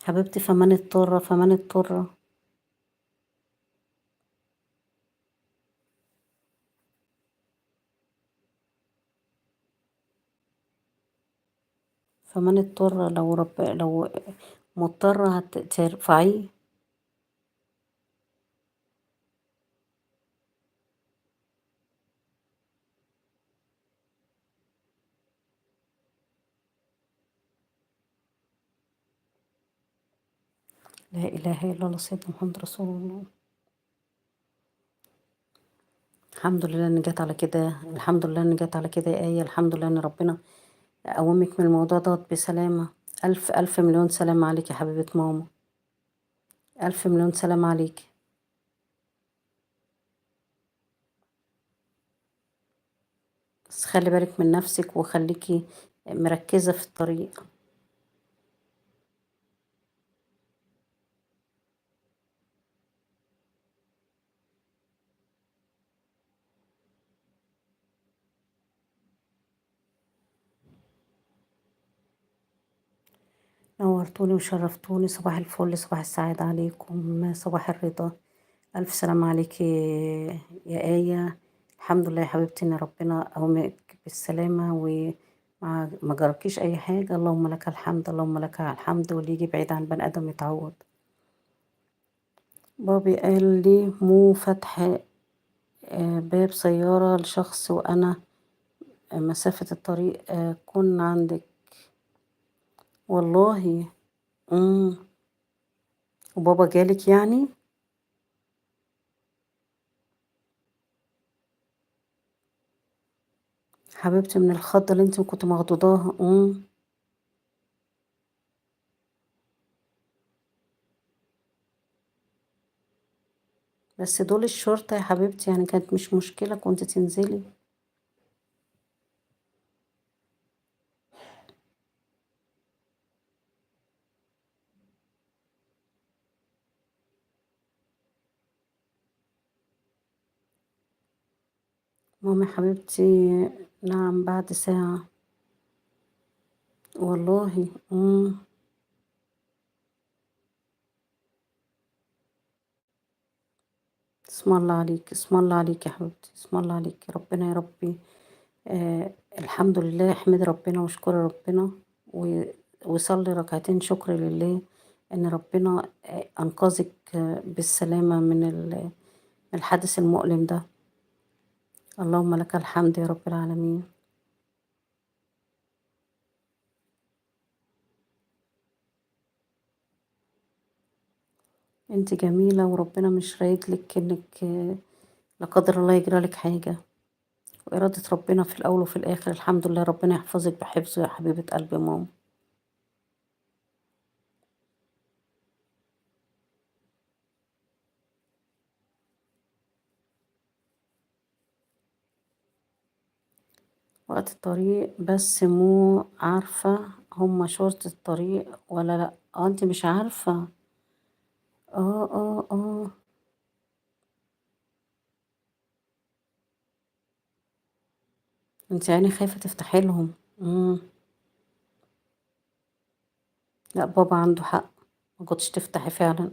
حبيبتي فمن اضطر فمن اضطر. فمن اضطر لو مضطرة ترفعيه. لا إله إلا الله سيدنا محمد رسول الله. الحمد لله إن جت على كده، الحمد لله إن جت على كده يا آية، الحمد لله إن ربنا قومك من الموضوع دوت بسلامة. ألف ألف مليون سلام عليك يا حبيبة ماما. ألف مليون سلام عليك. بس خلي بالك من نفسك وخليكي مركزة في الطريق. نورتوني وشرفتوني، صباح الفل، صباح السعادة عليكم، صباح الرضا. ألف سلام عليكي يا آية. الحمد لله يا حبيبتي إن ربنا قومك بالسلامة وما جرالكيش أي حاجة. اللهم لك الحمد، اللهم لك الحمد، واللي يجي بعيد عن بني آدم يتعوض. بابي قال لي مو فتح باب سيارة لشخص وأنا مسافة الطريق كن عندك. والله. امم وبابا جالك يعني؟ حبيبتي من الخضة اللي انت كنت مخضوضاها. بس دول الشرطة يا حبيبتي، يعني كانت مش مشكلة كنت تنزلي. ماما يا حبيبتي. نعم بعد ساعة. والله. اسم الله عليك، اسم الله عليك يا حبيبتي، اسم الله عليك، ربنا يا ربي. الحمد لله، احمد ربنا واشكر ربنا وصلي ركعتين شكر لله ان ربنا انقذك بالسلامة من الحادث المؤلم ده. اللهم لك الحمد يا رب العالمين. انت جميلة وربنا مش رايدلك انك لا قدر الله يجرالك حاجة، وإرادة ربنا في الأول وفي الآخر. الحمد لله، ربنا يحفظك بحفظه يا حبيبة قلبي ماما. وقت الطريق بس مو عارفة هما شرطة الطريق ولا لأ. انت مش عارفة. اه. انت يعني خايفة تفتحي لهم. لا بابا عنده حق، ما كنتش تفتحي فعلا.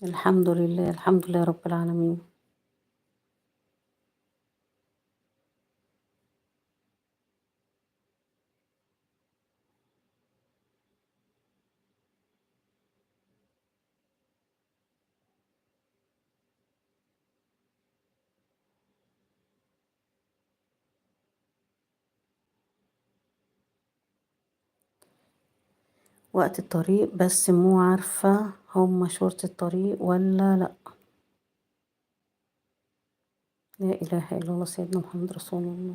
الحمد لله، الحمد لله رب العالمين. وقت الطريق بس مو عارفة هما شرطة الطريق ولا لأ. لا إله إلا الله سيدنا محمد رسول الله.